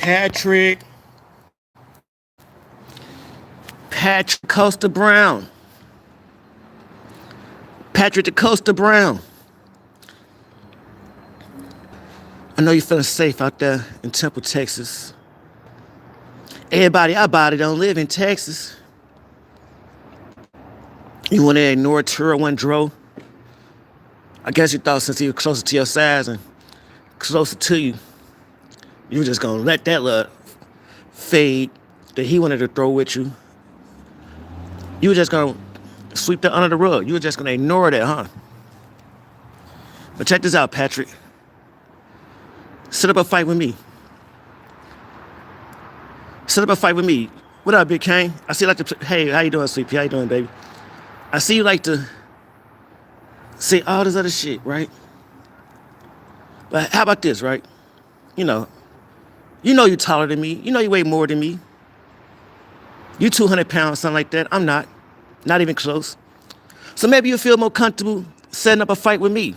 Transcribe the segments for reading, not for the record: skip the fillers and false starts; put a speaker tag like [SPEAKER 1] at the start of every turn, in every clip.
[SPEAKER 1] Patrick Costa Brown. Patrick the Costa Brown. I know you're feeling safe out there in Temple, Texas. Everybody out body don't live in Texas. You want to ignore Tura one Dro? I guess you thought since he was closer to your size and closer to you, you were just gonna let that little fade that he wanted to throw with you. You were just gonna sweep that under the rug. You were just gonna ignore that, huh? But check this out, Patrick. Set up a fight with me. Set up a fight with me. What up, Big Kane? I see you like to hey, how you doing, sweetie? How you doing, baby? I see you like to say all this other shit, right? But how about this, right? You know you're taller than me. You know you weigh more than me. You 200 pounds, something like that. I'm not even close. So maybe you feel more comfortable setting up a fight with me.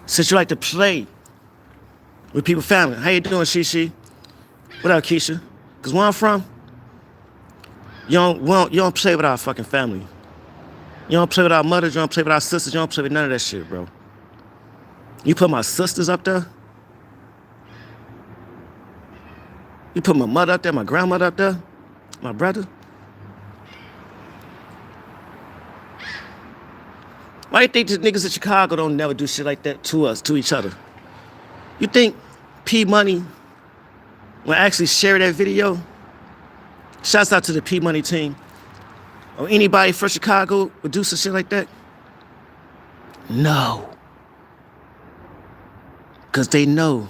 [SPEAKER 1] Since you like to play with people's family. How you doing, Shishi? What up, Keisha? Because where I'm from, you don't play with our fucking family. You don't play with our mothers, you don't play with our sisters, you don't play with none of that shit, bro. You put my sisters up there? You put my mother up there, my grandmother up there, my brother? Why you think these niggas in Chicago don't never do shit like that to us, to each other? You think P Money will actually share that video? Shouts out to the P Money team. Or anybody from Chicago would do some shit like that? No. Because they know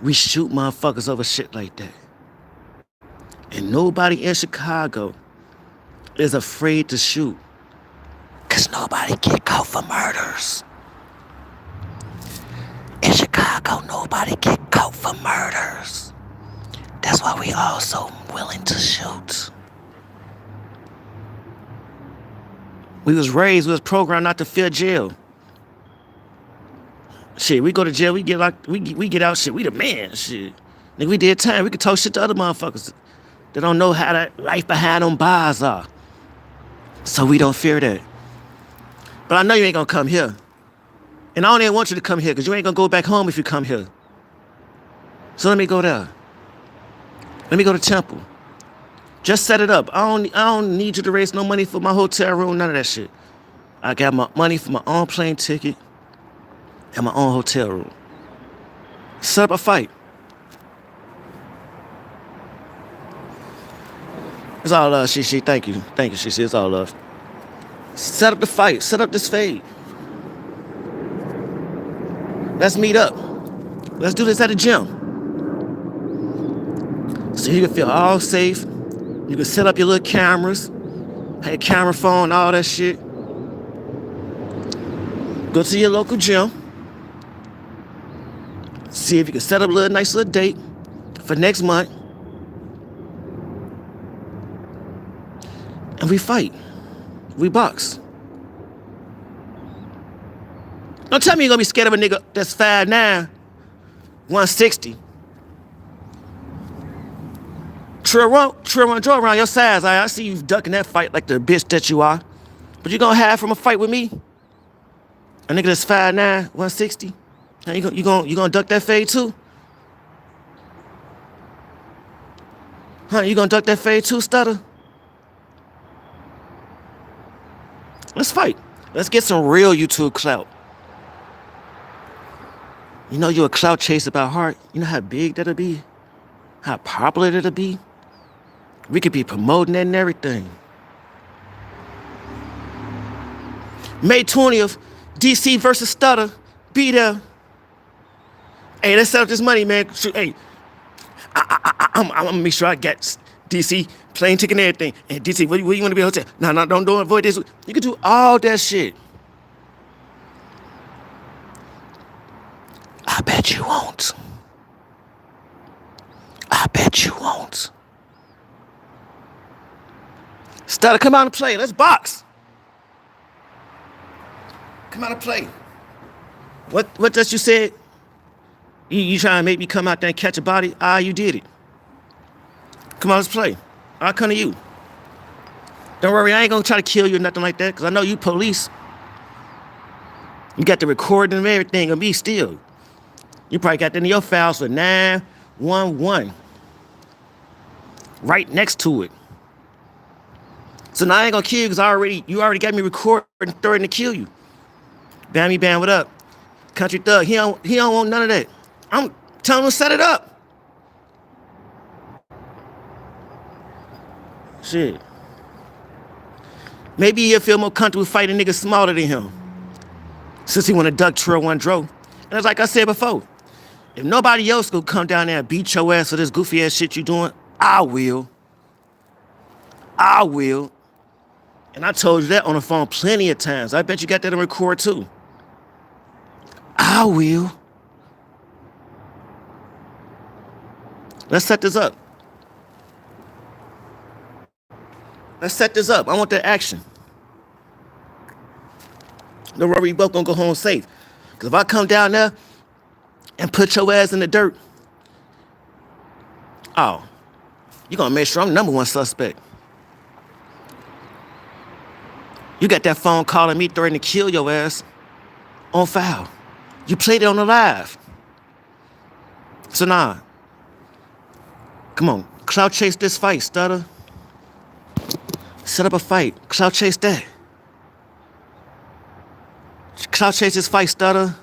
[SPEAKER 1] we shoot motherfuckers over shit like that. And nobody in Chicago is afraid to shoot. Because nobody get caught for murders. In Chicago, nobody get caught for murders. That's why we all so willing to shoot. We was programmed not to fear jail. Shit, we go to jail, we get out, shit, we the man, shit. Nigga, we did time, we could talk shit to other motherfuckers that don't know how that life behind them bars are. So we don't fear that. But I know you ain't gonna come here. And I don't even want you to come here, because you ain't gonna go back home if you come here. So let me go there. Let me go to Temple. Just set it up. I don't need you to raise no money for my hotel room, none of that shit. I got my money for my own plane ticket and my own hotel room. Set up a fight. It's all love, Shishi. Thank you, Shishi. It's all love. Set up the fight. Set up this fade. Let's meet up. Let's do this at the gym. So you can feel all safe. You can set up your little cameras, have your camera phone, all that shit. Go to your local gym. See if you can set up a nice little date for next month. And we fight. We box. Don't tell me you're gonna be scared of a nigga that's 5'9", 160. True draw around your size. I see you ducking that fight like the bitch that you are. But you gonna have from a fight with me? A nigga that's 5'9", 160? And you gonna duck that fade too? Huh, you gonna duck that fade too, Stutter? Let's fight. Let's get some real YouTube clout. You know you're a clout chaser by heart. You know how big that'll be? How popular it'll be? We could be promoting that and everything. May 20th, DC versus Stutter. Be there. Hey, let's set up this money, man. Hey, I'm gonna make sure I get DC plane ticket and everything. And DC, where you want to be at hotel? No, don't avoid this. You can do all that shit. I bet you won't. I bet you won't. Stutter, come out and play. Let's box. Come out and play. What just you said? You trying to make me come out there and catch a body? Ah, you did it. Come on, let's play. I'll come to you. Don't worry, I ain't gonna try to kill you or nothing like that, because I know you police. You got the recording and everything of me still. You probably got that in your files for 911. Right next to it. So now I ain't gonna kill you because you already got me recording and threatening to kill you. Bammy Bam, what up? Country Thug, he don't want none of that. I'm telling him to set it up. Shit. Maybe he'll feel more comfortable fighting niggas smaller than him. Since he want to duck Trail One Dro. And it's like I said before, if nobody else gonna come down there and beat your ass for this goofy ass shit you doing, I will. I will. And I told you that on the phone plenty of times. I bet you got that on record too. I will. Let's set this up. Let's set this up. I want that action. Don't worry, we both gonna go home safe. Because if I come down there and put your ass in the dirt, oh, you're gonna make sure I'm number one suspect. You got that phone calling me threatening to kill your ass on file. You played it on the live. So nah, come on, clout chase this fight, Stutter. Set up a fight, clout chase that. Clout chase this fight, Stutter.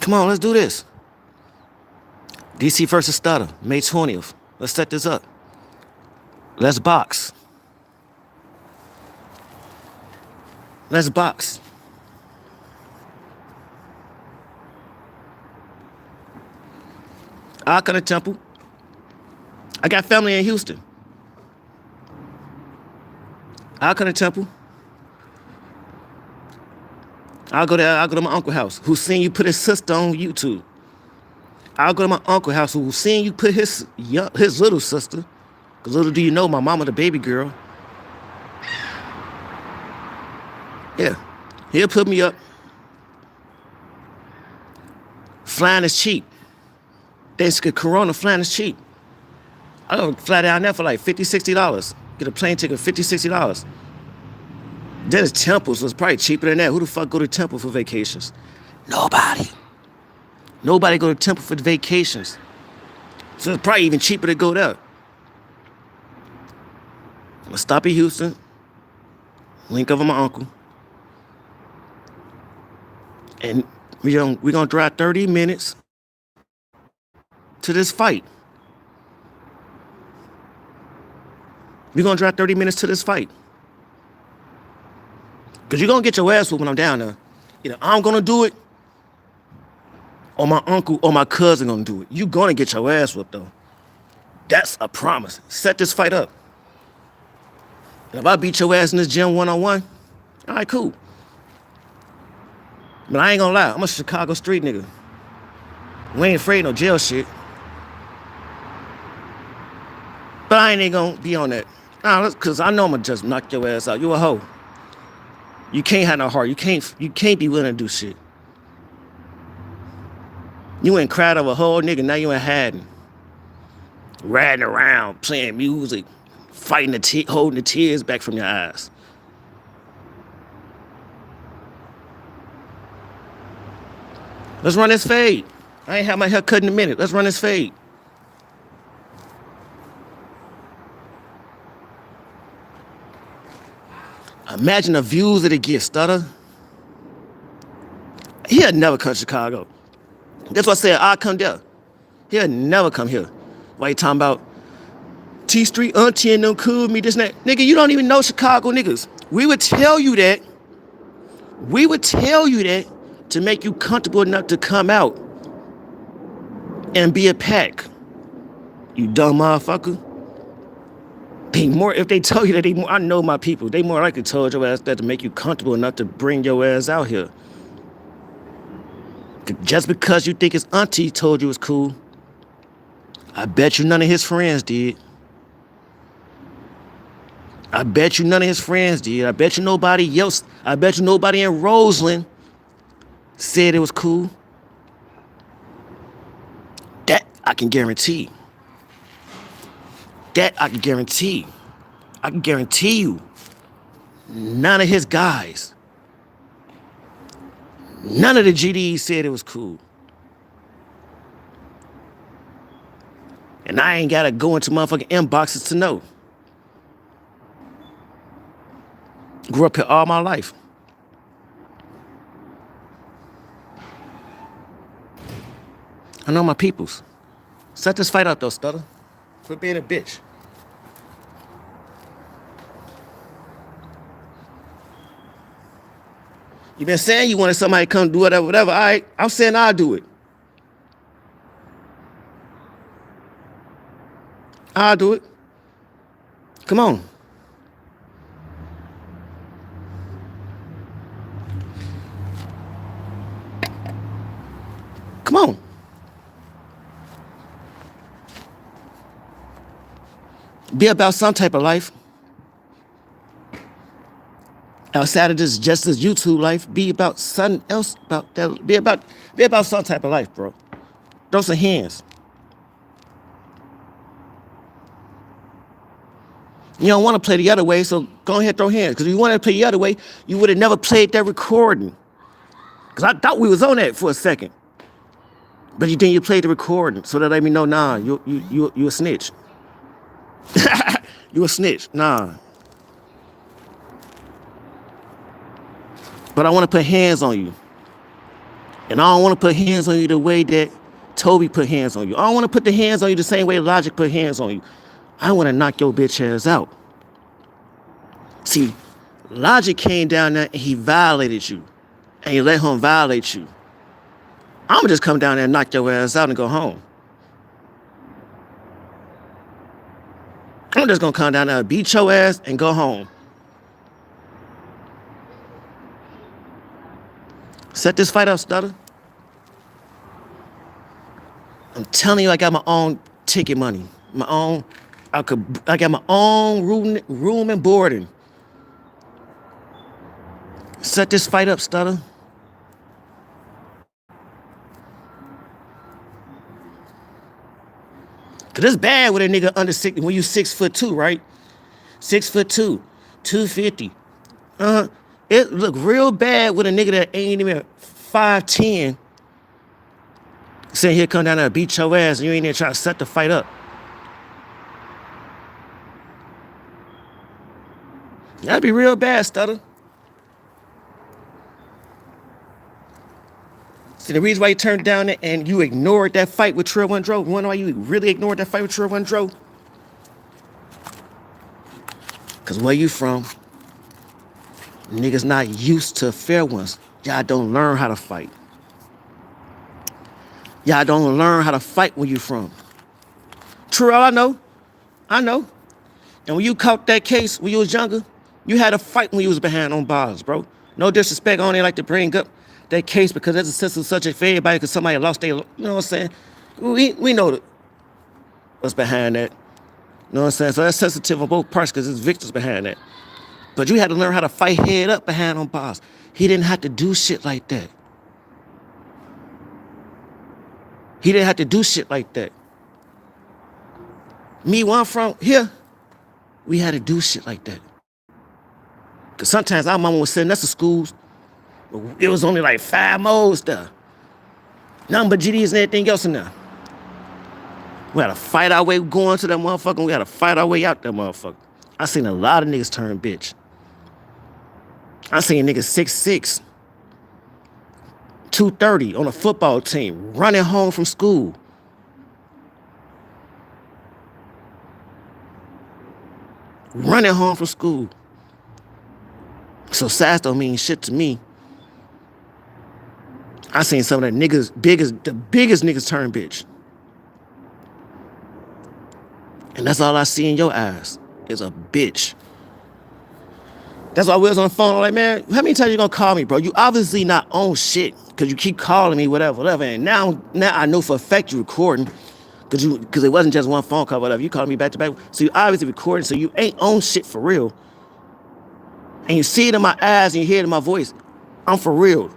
[SPEAKER 1] Come on, let's do this. DC versus Stutter, May 20th. Let's set this up. Let's box. Let's box. I'll come to Temple. I got family in Houston. I'll come to Temple. I'll go to my uncle's house, who's seen you put his sister on YouTube. I'll go to my uncle's house, who's seen you put his little sister. Because little do you know, my mama the baby girl. Yeah, he'll put me up. Flying is cheap. Thanks to Corona, flying is cheap. I don't fly down there for like $50, $60. Get a plane ticket, $50, $60. Then it's Temple, so it's probably cheaper than that. Who the fuck go to Temple for vacations? Nobody. Nobody go to Temple for vacations. So it's probably even cheaper to go there. I'm gonna stop in Houston, link up with my uncle, and we're gonna drive 30 minutes to this fight. We're gonna drive 30 minutes to this fight. Because you're gonna get your ass whooped when I'm down there. Either I'm gonna do it, or my uncle or my cousin gonna do it. You're gonna get your ass whooped though. That's a promise. Set this fight up. And if I beat your ass in this gym one-on-one, all right, cool. But I ain't gonna lie, I'm a Chicago street nigga. We ain't afraid of no jail shit. But I ain't gonna be on that. Nah, cause I know I'm gonna just knock your ass out. You a hoe. You can't have no heart. You can't be willing to do shit. You ain't cried over a whole nigga, now you ain't hiding. Riding around, playing music, fighting holding the tears back from your eyes. Let's run this fade. I ain't had my hair cut in a minute. Let's run this fade. Imagine the views that it gets, Stutter. He'll never come to Chicago. That's why I said I'll come there. He'll never come here. Why you talking about T Street auntie and them cool with me, this and that? Nigga, you don't even know Chicago niggas. We would tell you that. We would tell you that to make you comfortable enough to come out and be a pack. You dumb motherfucker. If they tell you that I know my people, they more likely told your ass that to make you comfortable enough to bring your ass out here. Just because you think his auntie told you it's cool, I bet you none of his friends did. I bet you none of his friends did. I bet you nobody else. I bet you nobody in Roseland said it was cool, that I can guarantee. That I can guarantee. I can guarantee you, none of his guys, none of the GDs said it was cool. And I ain't gotta go into motherfucking inboxes to know. Grew up here all my life. I know my peoples. Set this fight out though, Stutter. Quit being a bitch. You been saying you wanted somebody to come do whatever, whatever. All right, I'm saying I'll do it. I'll do it. Come on. Come on. Be about some type of life. Outside of this just this YouTube life, be about something else about that. Be about some type of life, bro. Throw some hands. You don't want to play the other way, so go ahead and throw hands. Because if you wanted to play the other way, you would have never played that recording. Because I thought we was on that for a second. But then you played the recording, so that let me know, nah, you a snitch. You a snitch, nah. But I want to put hands on you. And I don't want to put hands on you the way that Toby put hands on you. I don't want to put the hands on you the same way Logic put hands on you. I want to knock your bitch ass out. See, Logic came down there and he violated you. And you let him violate you. I'm going to just come down there and knock your ass out and go home. I'm just going to come down there and beat your ass and go home. Set this fight up, Stutter. I'm telling you, I got my own ticket money. I got my own room and boarding. Set this fight up, Stutter. Cause it's bad with a nigga under 6 when you 6'2", right? 6'2", 250. It look real bad with a nigga that ain't even 5'10". Saying he'll come down there and beat your ass and you ain't even trying to set the fight up. That'd be real bad, Stutter. See, the reason why you turned down it and you ignored that fight with Trill Wondro, you wanna know why you really ignored that fight with Trill Wondro? Cause where you from, niggas not used to fair ones. Y'all don't learn how to fight. Y'all don't learn how to fight where you from. True, I know. And when you caught that case when you was younger, you had a fight when you was behind on bars, bro. No disrespect, I only like to bring up that case because that's a sensitive subject for everybody because somebody lost their, you know what I'm saying? We know what's behind that. You know what I'm saying? So that's sensitive on both parts because there's victims behind that. But you had to learn how to fight head up behind on bars. He didn't have to do shit like that. Me, where I'm from, here, we had to do shit like that. Because sometimes our mama was sending us to schools. It was only like 5 modes there. Nothing but GDs and everything else in there. We had to fight our way going to that motherfucker. We had to fight our way out that motherfucker. I seen a lot of niggas turn bitch. I seen niggas 6'6", 230 on a football team, running home from school. So size don't mean shit to me. I seen some of the niggas, the biggest niggas turn bitch. And that's all I see in your eyes is a bitch. That's why we was on the phone. I'm like, man, how many times you gonna call me, bro? You obviously not on shit because you keep calling me, whatever. And now I know for a fact you recording because it wasn't just one phone call, whatever. You calling me back to back. So you obviously recording, so you ain't on shit for real. And you see it in my eyes and you hear it in my voice. I'm for real.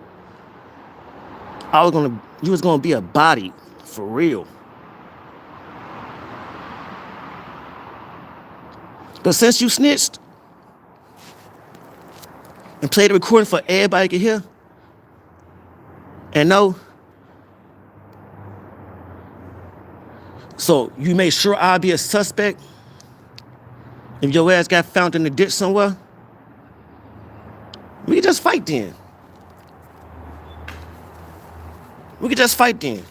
[SPEAKER 1] You was gonna be a body for real. But since you snitched and played the recording for everybody to hear and know, so you made sure I'll be a suspect if your ass got found in the ditch somewhere, we could just fight then. We could just fight then.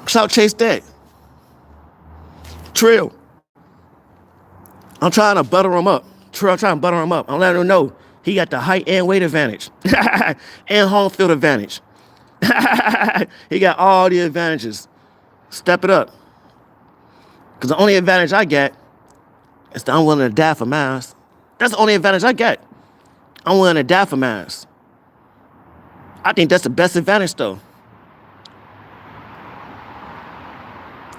[SPEAKER 1] Clout chase that. Trill. I'm trying to butter him up. Trill, I'm trying to butter him up. I'm letting him know he got the height and weight advantage. And home field advantage. He got all the advantages. Step it up. Because the only advantage I get is that I'm willing to die for mine. That's the only advantage I get. I'm willing to die for mine. I think that's the best advantage, though.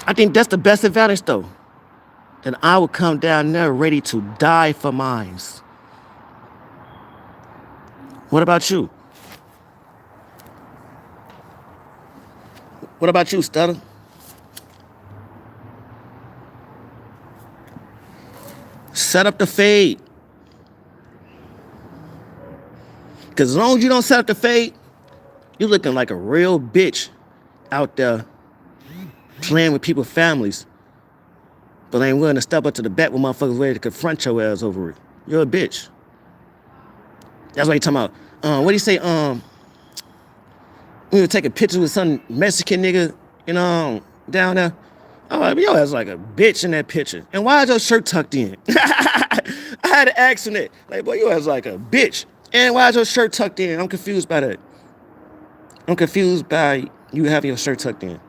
[SPEAKER 1] I think that's the best advantage, though. That I would come down there ready to die for mine. What about you? What about you, Stutter? Set up the fade. Because as long as you don't set up the fade, you're looking like a real bitch out there playing with people's families, but ain't willing to step up to the bat when motherfuckers ready to confront your ass over it. You're a bitch. That's why you talking about, what do you say, we would take a picture with some Mexican nigga, down there. I'm like, yo, ass like a bitch in that picture. And why is your shirt tucked in? I had to ask him that. Like, boy, your ass like a bitch. And why is your shirt tucked in? I'm confused by that. I'm confused by you having your shirt tucked in. You know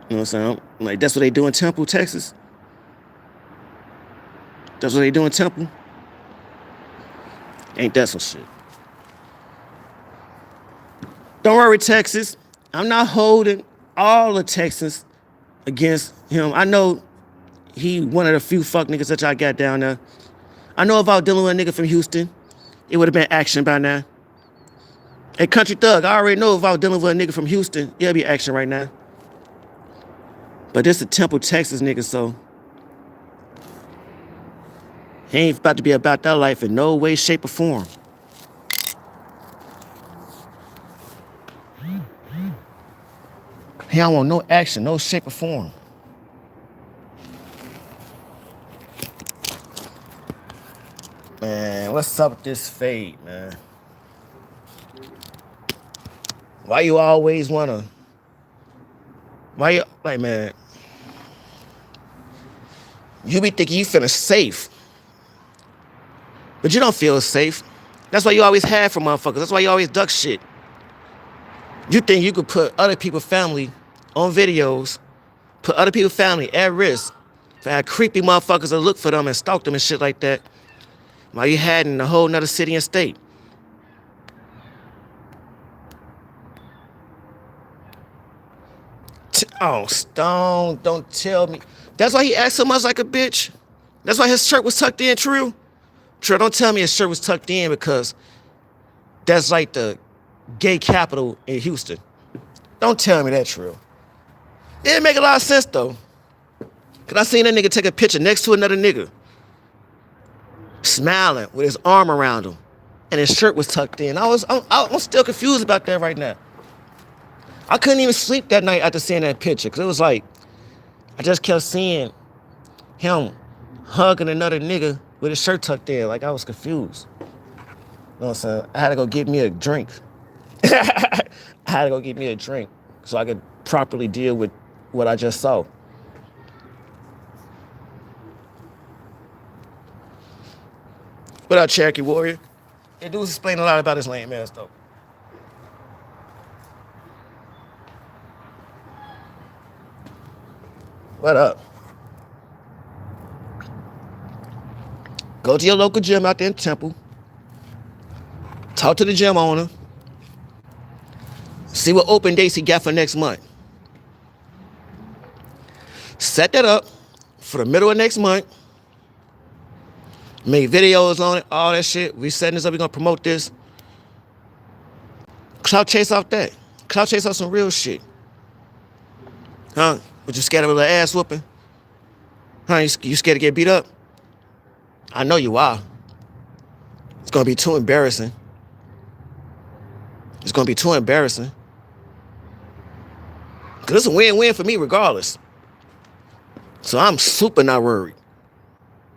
[SPEAKER 1] what I'm saying? Like, that's what they do in Temple, Texas. That's what they do in Temple. Ain't that some shit? Don't worry, Texas. I'm not holding all the Texans against him. I know he one of the few fuck niggas that y'all got down there. I know if I was dealing with a nigga from Houston, it would have been action by now. Hey, Country Thug, I already know if I was dealing with a nigga from Houston, it'll be action right now. But this is a Temple, Texas nigga, so he ain't about to be about that life in no way, shape, or form. He don't want no action, no shape or form. Man, what's up with this fade, man? Why you always wanna... Why you... Like, man... You be thinking you feeling safe. But you don't feel safe. That's why you always hide from motherfuckers. That's why you always duck shit. You think you could put other people's family on videos, put other people's family at risk for how creepy motherfuckers will look for them and stalk them and shit like that, while you had in a whole nother city and state. Oh, Stone, don't tell me. That's why he acted so much like a bitch. That's why his shirt was tucked in, True. True, don't tell me his shirt was tucked in because that's like the gay capital in Houston. Don't tell me that, True. It didn't make a lot of sense, though. Because I seen that nigga take a picture next to another nigga, smiling with his arm around him, and his shirt was tucked in. I'm still confused about that right now. I couldn't even sleep that night after seeing that picture, because it was like, I just kept seeing him hugging another nigga with his shirt tucked in. Like, I was confused. You know what I'm saying? I had to go get me a drink. I had to go get me a drink so I could properly deal with what I just saw. What up, Cherokee Warrior? It does explain a lot about his lame ass, though. What up? Go to your local gym out there in Temple. Talk to the gym owner. See what open dates he got for next month. Set that up for the middle of next month. Make videos on it, all that shit. We setting this up, we're gonna promote this. Clout chase off that. Clout chase off some real shit. Huh? But you scared of a little ass whooping? Huh? You scared to get beat up? I know you are. It's gonna be too embarrassing. It's gonna be too embarrassing. Cause it's a win-win for me regardless. So I'm super not worried.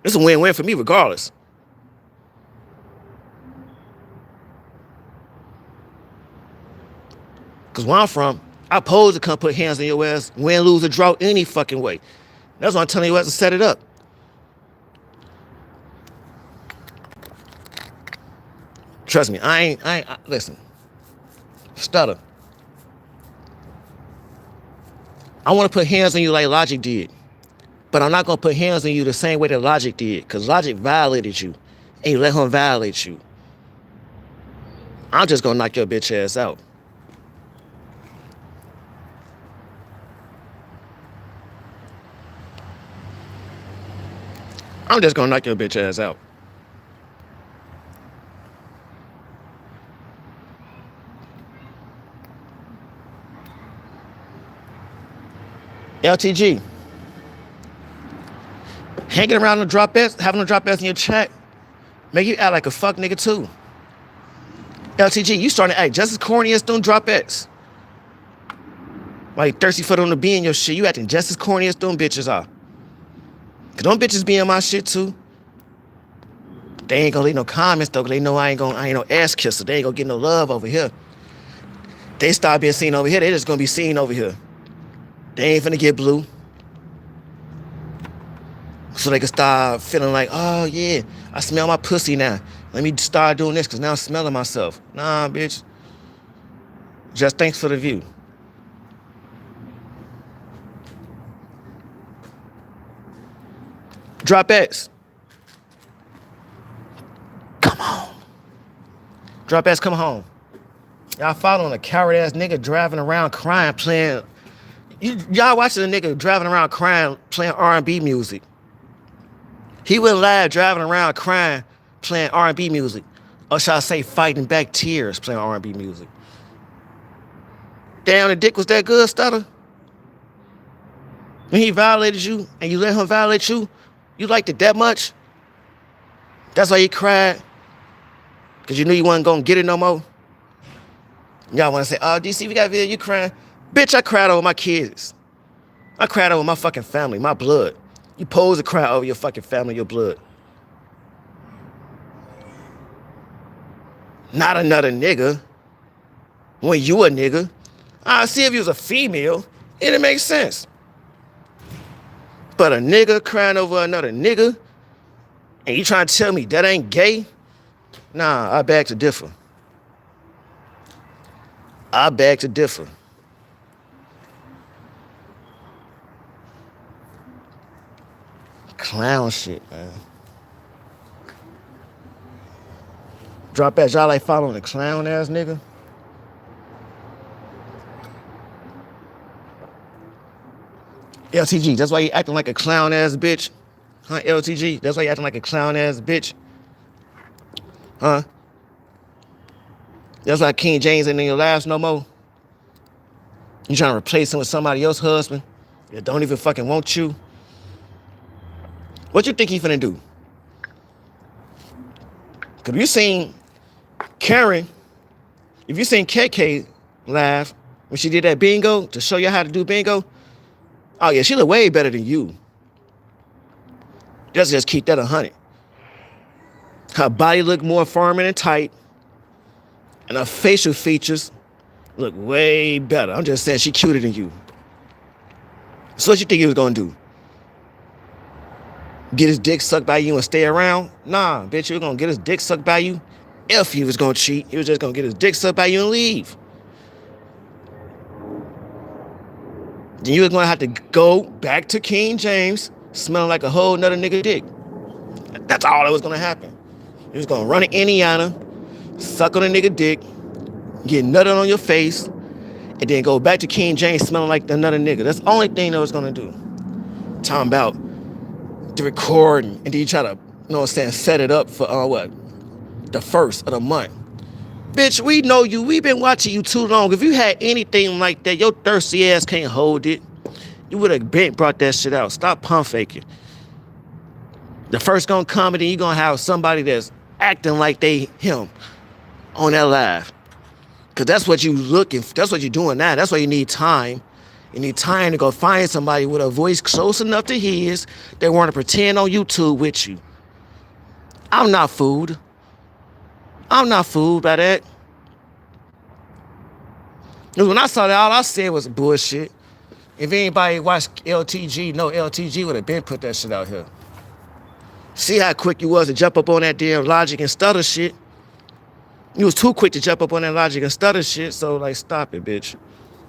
[SPEAKER 1] It's a win-win for me regardless. Cause where I'm from, I pose to come put hands on your ass, win, lose, or draw any fucking way. That's why I'm telling you how to set it up. Trust me, listen. Stutter. I want to put hands on you like Logic did. But I'm not going to put hands on you the same way that Logic did. Because Logic violated you. And you let him violate you. I'm just going to knock your bitch ass out. I'm just going to knock your bitch ass out. LTG. Hanging around the drop S, having a drop S in your chat, make you act like a fuck nigga too. LTG, you starting to act just as corny as them drop S. Like thirsty for them to be in your shit, you acting just as corny as them bitches are. Cause them bitches be in my shit too. They ain't gonna leave no comments though, cause they know I ain't no ass kisser. They ain't gonna get no love over here. They start being seen over here, they just gonna be seen over here. They ain't finna get blue. So they can start feeling like, oh yeah, I smell my pussy now. Let me start doing this, cause now I'm smelling myself. Nah, bitch. Just thanks for the view. Drop X. Come on. Drop X, come home. Y'all following a coward ass nigga driving around crying, playing. Y'all watching a nigga driving around crying, playing R&B music. He went live driving around crying, playing R&B music. Or shall I say fighting back tears, playing R&B music. Damn, the dick was that good, Stutter? When he violated you and you let him violate you, you liked it that much? That's why you cried? Because you knew you wasn't going to get it no more? Y'all want to say, oh, DC, we got a video, you crying? Bitch, I cried over my kids. I cried over my fucking family, my blood. You pose to cry over your fucking family, your blood. Not another nigga. When you a nigga. I see if you was a female, it'd make sense. But a nigga crying over another nigga, and you trying to tell me that ain't gay? Nah, I beg to differ. I beg to differ. Clown shit, man. Drop that, y'all like following a clown ass nigga? LTG, that's why you acting like a clown ass bitch? Huh, LTG? That's why you acting like a clown ass bitch? Huh? That's why King James ain't in your lives no more? You trying to replace him with somebody else's husband that don't even fucking want you? What you think he finna do? Cause you seen Karen, if you seen KK live when she did that bingo to show you how to do bingo, oh yeah, she look way better than you. Just keep that 100. Her body look more firm and tight, and her facial features look way better. I'm just saying she cuter than you. So what you think he was gonna do? Get his dick sucked by you and stay around? Nah, bitch, you was gonna get his dick sucked by you. If he was gonna cheat, he was just gonna get his dick sucked by you and leave. Then you was gonna have to go back to King James, smelling like a whole nother nigga dick. That's all that was gonna happen. You was gonna run to Indiana, suck on a nigga dick, get nutted on your face, and then go back to King James smelling like another nigga. That's the only thing that was gonna do. Talking about the recording, and then you try to, you know what I'm saying, set it up for the first of the month. Bitch, we know you. We've been watching you too long. If you had anything like that, your thirsty ass can't hold it. You would have been brought that shit out. Stop pump faking. The first gonna come and then you gonna have somebody that's acting like they him on that live. Cause that's what you looking for. That's what you're doing now. That's why you need time. You need time to go find somebody with a voice close enough to his that want to pretend on YouTube with you. I'm not fooled. I'm not fooled by that. Because when I saw that, all I said was bullshit. If anybody watched LTG, no, LTG would have been put that shit out here. See how quick you was to jump up on that damn logic and stutter shit. You was too quick to jump up on that logic and stutter shit, so like stop it, bitch.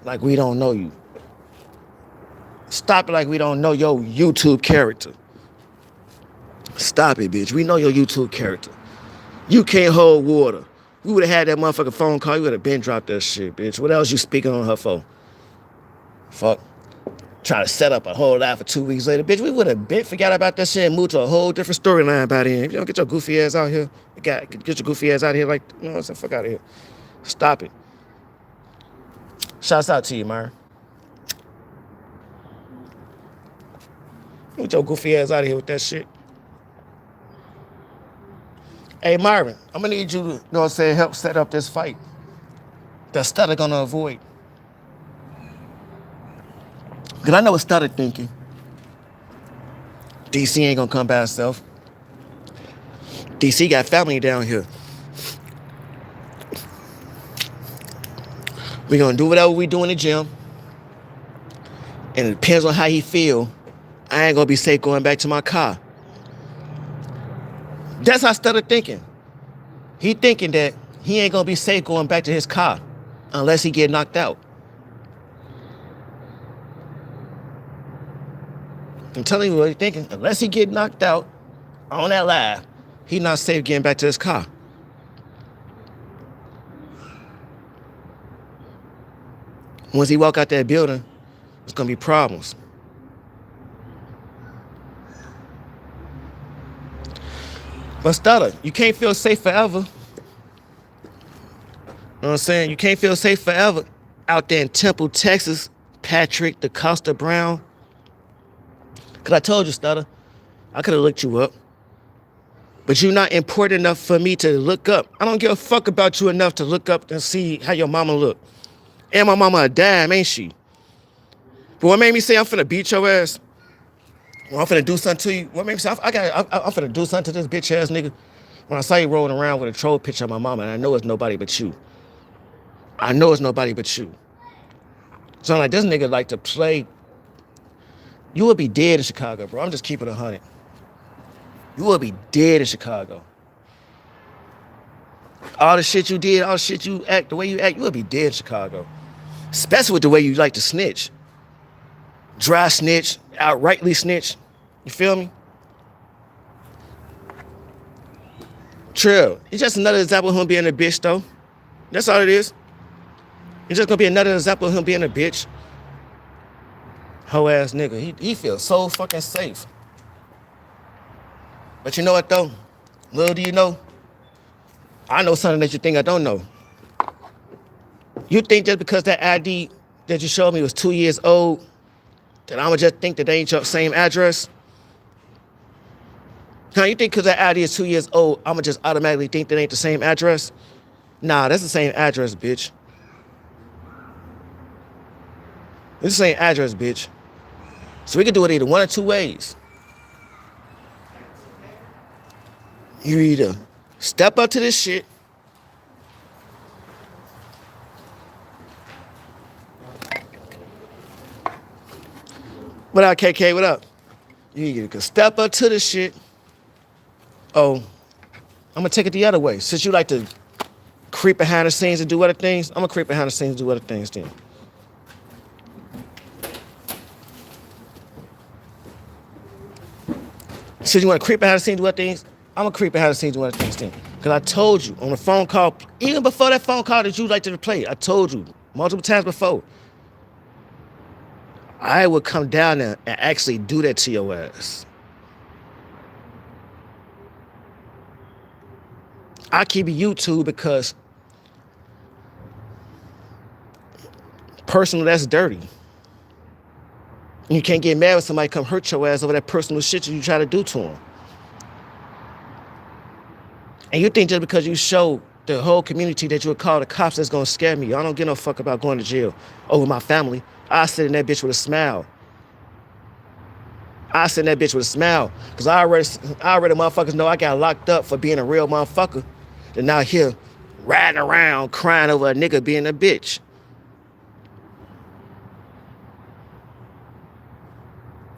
[SPEAKER 1] Like we don't know you. Stop it like we don't know your YouTube character. Stop it, bitch. We know your YouTube character. You can't hold water. We would have had that motherfucking phone call. You would have been dropped that shit, bitch. What else you speaking on her for? Fuck. Trying to set up a whole lot for 2 weeks later. Bitch, we would have been forgot about that shit and moved to a whole different storyline by then. You don't get your goofy ass out here. Get your goofy ass out of here like, you know what I'm saying? Fuck out of here. Stop it. Shouts out to you, Myron. Get your goofy ass out of here with that shit. Hey, Marvin, I'm gonna need you to, you know what I'm saying, help set up this fight that Stutter gonna avoid. Because I know what Stutter thinking. DC ain't gonna come by himself. DC got family down here. We gonna do whatever we do in the gym. And it depends on how he feel. I ain't gonna be safe going back to my car. That's how Stutter thinking. He thinking that he ain't gonna be safe going back to his car unless he get knocked out. I'm telling you what he's thinking. Unless he get knocked out on that live, he not safe getting back to his car. Once he walk out that building, it's gonna be problems. But Stutter, you can't feel safe forever. You know what I'm saying? You can't feel safe forever out there in Temple, Texas, Patrick DeCosta Brown. Because I told you, Stutter, I could have looked you up. But you're not important enough for me to look up. I don't give a fuck about you enough to look up and see how your mama look. And my mama a dime, ain't she? But what made me say I'm finna beat your ass? Well, I'm finna do something to you. What made me say I'm finna do something to this bitch ass nigga? When I saw you rolling around with a troll picture of my mama, and I know it's nobody but you. I know it's nobody but you. So I'm like, this nigga like to play. You would be dead in Chicago, bro. I'm just keeping it 100. You would be dead in Chicago. All the shit you did, all the shit you act, the way you act, you would be dead in Chicago. Especially with the way you like to snitch. Dry snitch, outrightly snitch. You feel me? Trill. It's just another example of him being a bitch, though. That's all it is. It's just gonna be another example of him being a bitch. Hoe ass nigga. He feels so fucking safe. But you know what though? Little do you know, I know something that you think I don't know. You think just because that ID that you showed me was 2 years old, that I'ma just think that they ain't your same address? Huh, you think because that ID is 2 years old, I'ma just automatically think that ain't the same address? Nah, that's the same address, bitch. It's the same address, bitch. So we can do it either one or two ways. You either step up to this shit, what up, KK, what up? You either can step up to this shit, oh, I'm gonna take it the other way. Since you like to creep behind the scenes and do other things, I'm gonna creep behind the scenes and do other things then. Since you wanna creep behind the scenes and do other things, I'm gonna creep behind the scenes and do other things then. Because I told you on the phone call, even before that phone call that you like to play, I told you multiple times before, I would come down there and actually do that to your ass. I keep it YouTube because personal, that's dirty. You can't get mad when somebody come hurt your ass over that personal shit you try to do to them. And you think just because you show the whole community that you would call the cops, that's gonna scare me. I don't give no fuck about going to jail over my family. I sit in that bitch with a smile. I sit in that bitch with a smile. Cause I already motherfuckers know I got locked up for being a real motherfucker. And now here riding around crying over a nigga being a bitch.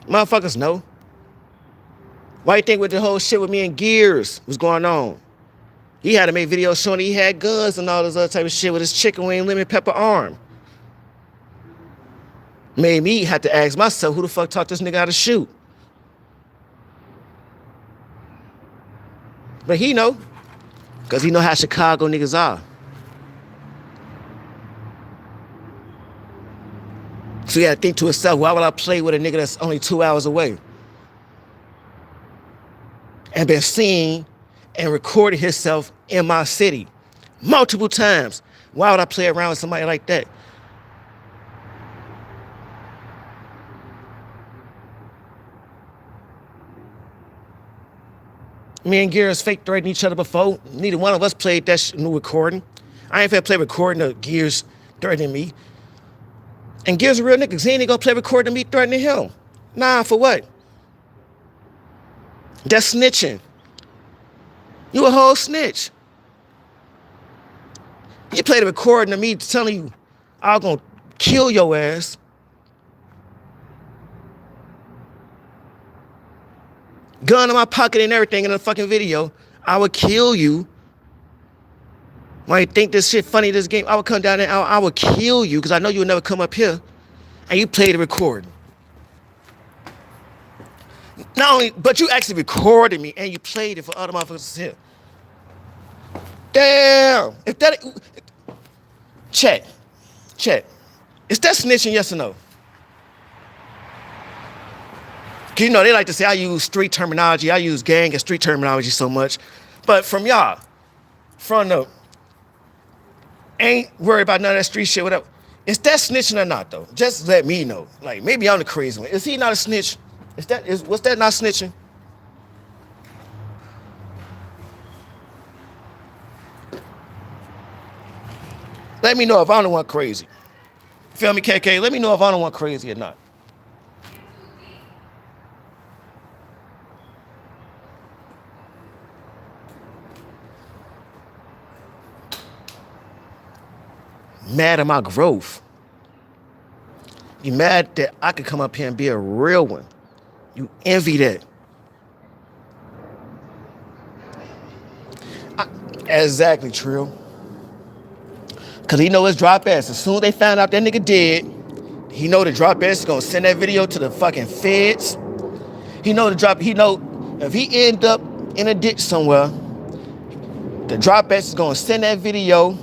[SPEAKER 1] Motherfuckers know. Why you think with the whole shit with me and Gears was going on? He had to make videos showing he had guns and all this other type of shit with his chicken wing lemon pepper arm. Made me have to ask myself, who the fuck taught this nigga how to shoot? But he know, because he know how Chicago niggas are. So he had to think to himself, why would I play with a nigga that's only 2 hours away? And been seen and recorded himself in my city multiple times. Why would I play around with somebody like that? Me and Gears fake threatened each other before. Neither one of us played that new recording. I ain't finna play recording of Gears threatening me. And Gears a real nigga, 'cause he ain't gonna play recording of me threatening him. Nah, for what? That's snitching. You a whole snitch. You play the recording of me telling you I'm gonna kill your ass. Gun in my pocket and everything in the fucking video. I would kill you. Why you think this shit funny, this game? I would come down there, I would kill you, because I know you would never come up here. And you play the recording. Not only, but you actually recorded me and you played it for other motherfuckers to hear. Damn. If that, check. Is that snitching, yes or no? You know, they like to say I use street terminology. I use gang and street terminology so much. But from y'all, front up, ain't worried about none of that street shit, whatever. Is that snitching or not, though? Just let me know. Like, maybe I'm the crazy one. Is he not a snitch? Was that not snitching? Let me know if I'm the one crazy. Feel me, KK? Let me know if I'm the one crazy or not. Mad at my growth. You mad that I could come up here and be a real one. You envy that. Exactly, Trill. Because he know his drop ass. As soon as they found out that nigga dead, he know the drop ass is going to send that video to the fucking feds. He know if he end up in a ditch somewhere, the drop ass is going to send that video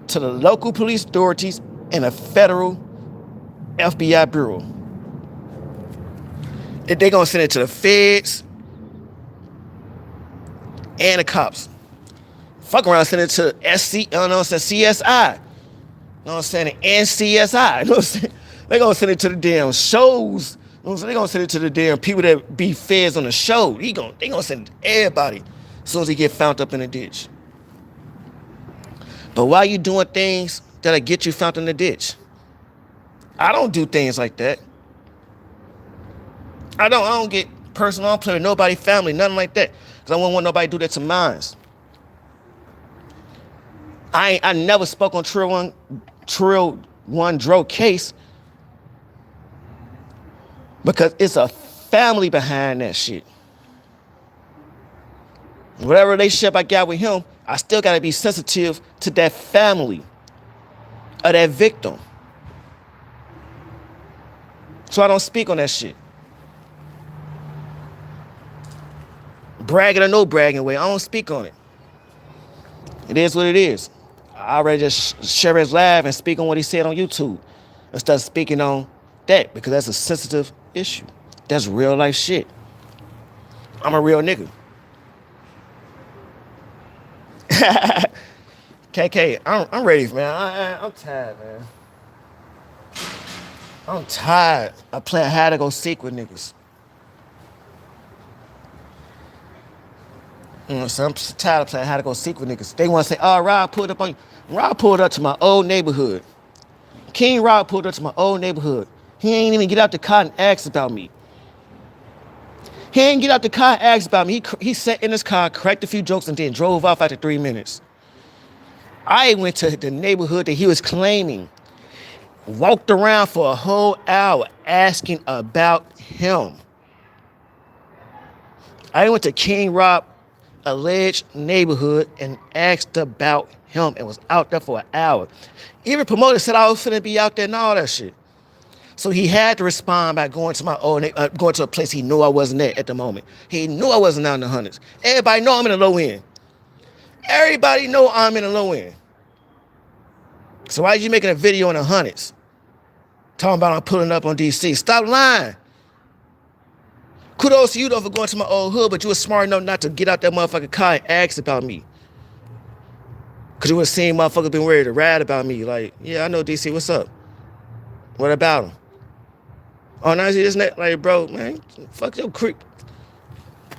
[SPEAKER 1] to the local police authorities and a federal FBI bureau. They're going to send it to the feds and the cops. Fuck around, send it to CSI. You know what I'm saying? NCSI. You know what I'm saying? They're going to send it to the damn shows. You know what I'm saying? They're going to send it to the damn people that be feds on the show. They going to send it to everybody as soon as he get found up in a ditch. But why you doing things that'll get you found in the ditch? I don't do things like that. I don't get personal. I don't play with nobody's family, nothing like that. Because I wouldn't want nobody to do that to mine. I never spoke on Trill One Dro case because it's a family behind that shit. Whatever relationship I got with him, I still got to be sensitive to that family of that victim. So I don't speak on that shit. Bragging or no bragging way, I don't speak on it. It is what it is. I already just share his live and speak on what he said on YouTube instead of speaking on that because that's a sensitive issue. That's real life shit. I'm a real nigga. KK, I'm ready, man. I'm tired, man. I'm tired of playing hide and go seek with niggas. So I'm tired of playing hide and go seek with niggas. They want to say, oh, Rob pulled up on you. Rob pulled up to my old neighborhood. King Rob pulled up to my old neighborhood. He ain't even get out the car and ask about me. He ain't get out the car and ask about me. He sat in his car, cracked a few jokes, and then drove off after 3 minutes. I went to the neighborhood that he was claiming, walked around for a whole hour asking about him. I went to King Rob alleged neighborhood and asked about him and was out there for an hour. Even promoter said I was finna be out there and all that shit. So he had to respond by going to going to a place he knew I wasn't at the moment. He knew I wasn't out in the hundreds. Everybody know I'm in the low end. Everybody know I'm in the low end. So why are you making a video in the hundreds? Talking about I'm pulling up on DC. Stop lying. Kudos to you though for going to my old hood, but you were smart enough not to get out that motherfucking car and ask about me. Cause you would have seen motherfuckers been ready to ride about me. Like, yeah, I know DC, what's up? What about him? Oh, now see this neck, like, bro, man, fuck your creep.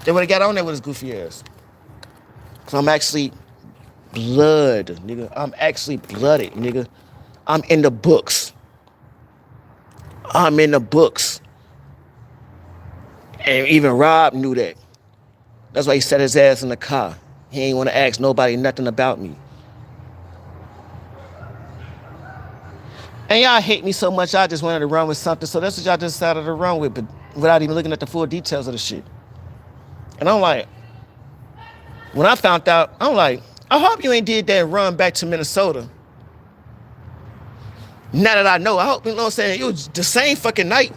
[SPEAKER 1] They would have got on there with his goofy ass. Cause I'm actually blood, nigga. I'm actually blooded, nigga. I'm in the books. I'm in the books. And even Rob knew that. That's why he set his ass in the car. He ain't want to ask nobody nothing about me. And y'all hate me so much, I just wanted to run with something. So that's what y'all just decided to run with, but without even looking at the full details of the shit. And I'm like, when I found out, I'm like, I hope you ain't did that run back to Minnesota. Now that I know, I hope, you know what I'm saying, it was the same fucking night.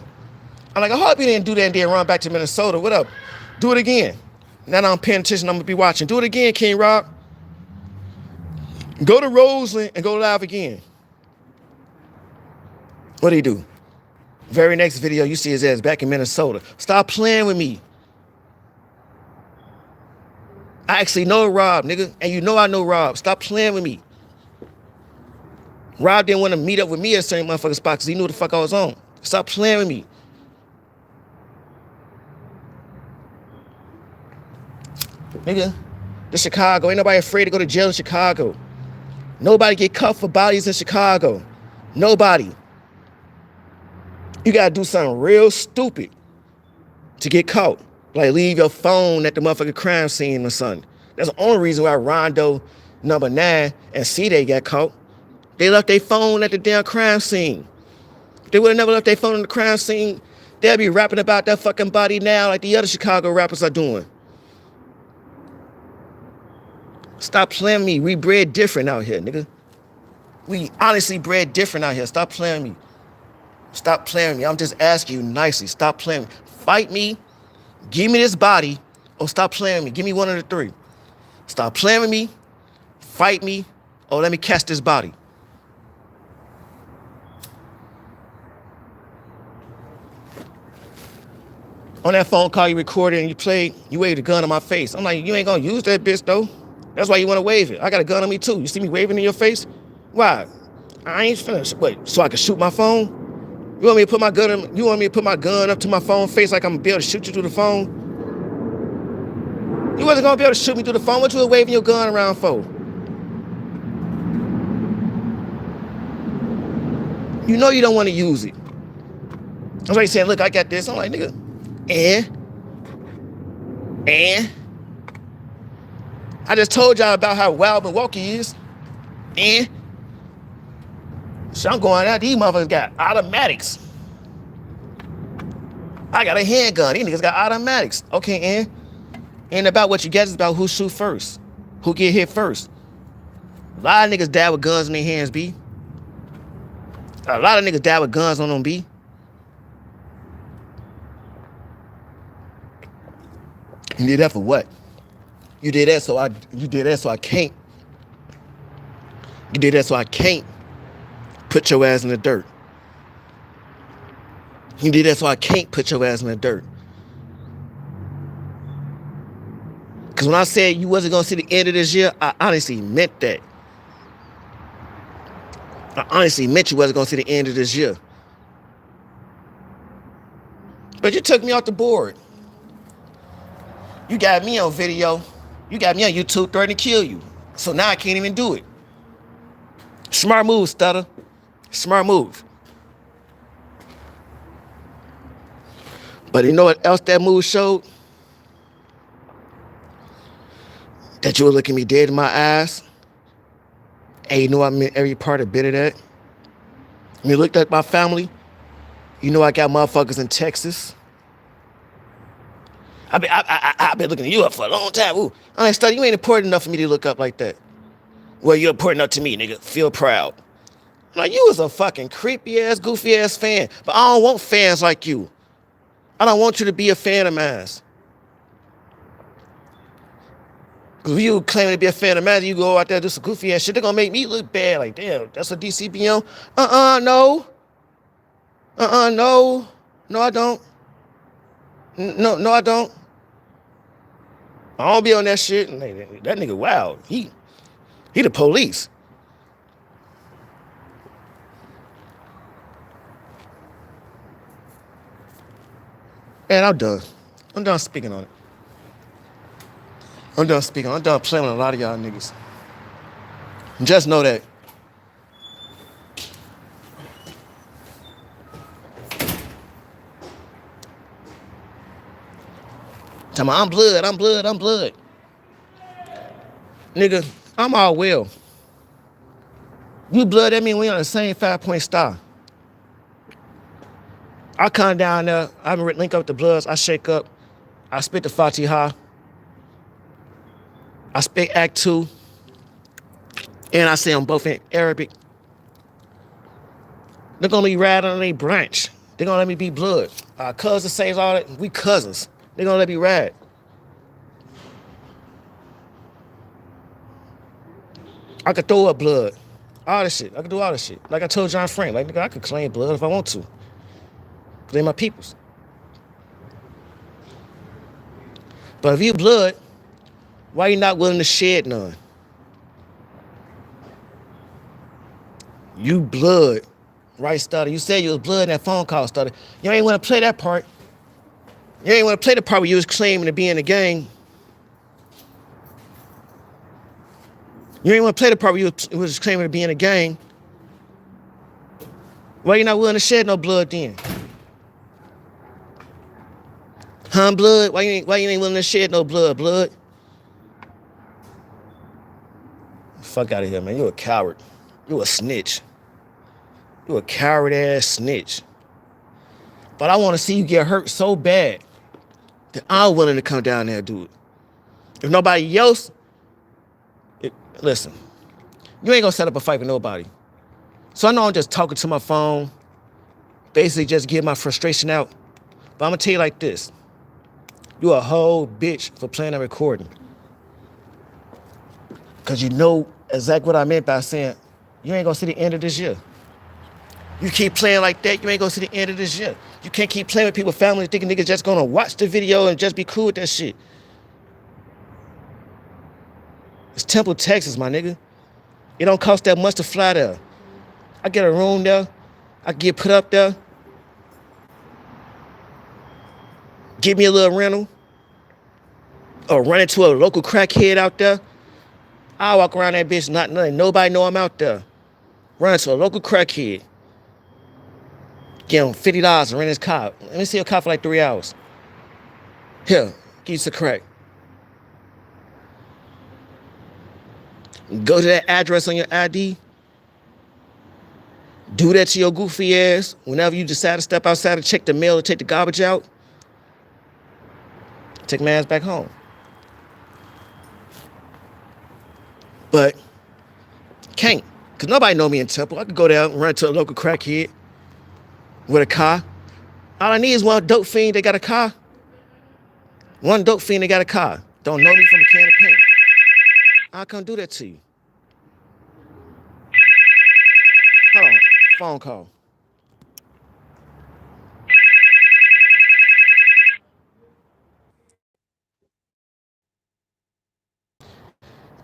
[SPEAKER 1] I'm like, I hope you didn't do that and then run back to Minnesota. What up? Do it again. Now that I'm paying attention, I'm gonna be watching. Do it again, King Rob. Go to Roseland and go live again. What do he do? Very next video, you see his ass back in Minnesota. Stop playing with me. I actually know Rob, nigga. And you know I know Rob. Stop playing with me. Rob didn't want to meet up with me at a certain motherfucking spot because he knew the fuck I was on. Stop playing with me. Nigga, the Chicago. Ain't nobody afraid to go to jail in Chicago. Nobody get cuffed for bodies in Chicago. Nobody. You gotta do something real stupid to get caught. Like leave your phone at the motherfucking crime scene or something. That's the only reason why Rondo number 9 and C-Day got caught. They left their phone at the damn crime scene. If they would have never left their phone in the crime scene, they'll be rapping about that fucking body now like the other Chicago rappers are doing. Stop playing with me. We bred different out here, nigga. We honestly bred different out here. Stop playing with me. Stop playing with me. I'm just asking you nicely. Stop playing with me. Fight me. Give me this body. Or stop playing with me. Give me one of the three. Stop playing with me. Fight me. Or let me catch this body. On that phone call you recorded and you played, you waved a gun on my face. I'm like, you ain't gonna use that bitch though. That's why you wanna wave it. I got a gun on me too. You see me waving in your face? Why? I ain't finna, wait, so I can shoot my phone? You want me to put my gun up to my phone face like I'm gonna be able to shoot you through the phone? You wasn't gonna be able to shoot me through the phone. What you was waving your gun around for? You know you don't want to use it. That's why you saying, look, I got this. I'm like, nigga, and I just told y'all about how wild Milwaukee is. And so I'm going out, these motherfuckers got automatics. I got a handgun, these niggas got automatics. Okay, and ain't about what you get, it's about who shoot first. Who get hit first. A lot of niggas die with guns in their hands, B. A lot of niggas die with guns on them, B. You did that for what? You did that so I can't. You did that so I can't put your ass in the dirt. You did that so I can't put your ass in the dirt. Because when I said you wasn't going to see the end of this year, I honestly meant that. I honestly meant you wasn't going to see the end of this year. But you took me off the board. You got me on video. You got me on YouTube threatening to kill you. So now I can't even do it. Smart move, Stutter. Smart move. But you know what else that move showed? That you were looking me dead in my eyes. And you know I meant every part a bit of that. When you looked at my family, you know I got motherfuckers in Texas. I've been looking you up for a long time. Ooh, I'm like, Stutter, you ain't important enough for me to look up like that. Well, you're important enough to me, nigga. Feel proud. I'm like, you was a fucking creepy ass, goofy ass fan. But I don't want fans like you. I don't want you to be a fan of mine. Because if you claiming to be a fan of mine, you go out there and do some goofy ass shit, they're gonna make me look bad. Like, damn, that's what DC be on? No. No. No, I don't. No, I don't. I don't be on that shit. That nigga wild. He the police. And I'm done. I'm done speaking on it. I'm done speaking. I'm done playing with a lot of y'all niggas. Just know that. Tell me, I'm blood. Nigga, I'm all well. You blood, that mean we on the same 5-point star. I come down there, I link up with the bloods, I shake up, I spit the Fatiha, I speak Act 2, and I say them both in Arabic. They're gonna be riding on their branch. They're gonna let me be blood. Our cousin says all that, we cousins. They're gonna let me ride. I could throw up blood. All this shit. I could do all this shit. Like I told John Frank, like, nigga, I could claim blood if I want to. Cause they my peoples. But if you blood, why you not willing to shed none? You blood, right, Stutter? You said you was blood in that phone call, Stutter. You ain't want to play that part. You ain't want to play the part where you was claiming to be in the gang. You ain't want to play the part where you was claiming to be in a gang. Why you not willing to shed no blood then? Huh, blood? Why you ain't willing to shed no blood? Fuck out of here, man. You a coward. You a snitch. You a coward ass snitch. But I want to see you get hurt so bad that I'm willing to come down there and do it. If nobody else, listen, you ain't gonna set up a fight with nobody. So I know I'm just talking to my phone, basically just getting my frustration out. But I'm gonna tell you like this. You a whole bitch for playing and recording. Cause you know exactly what I meant by saying, you ain't gonna see the end of this year. You keep playing like that, you ain't gonna see the end of this year. You can't keep playing with people's families thinking niggas just gonna watch the video and just be cool with that shit. It's Temple, Texas, my nigga. It don't cost that much to fly there. I get a room there. I get put up there. Give me a little rental. Or run into a local crackhead out there. I walk around that bitch, not letting nobody know I'm out there. Run into a local crackhead. Give him $50 and rent his car. Let me see your car for like 3 hours. Here, give you some crack. Go to that address on your ID. Do that to your goofy ass. Whenever you decide to step outside to check the mail or take the garbage out, take my ass back home. But can't, because nobody know me in Temple. I could go down and run to a local crackhead with a car. All I need is one dope fiend that got a car. One dope fiend that got a car. Don't know me from a can of paint. I can't do that to you. Hold on, phone call.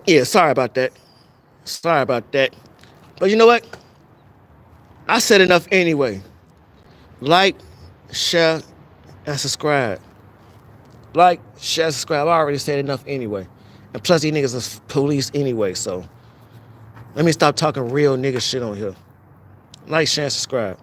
[SPEAKER 1] Yeah, sorry about that. But you know what? I said enough anyway. Like, share, and subscribe. Like, share, subscribe. I already said enough anyway. And plus, these niggas is police anyway, so let me stop talking real nigga shit on here. Like, share, and subscribe.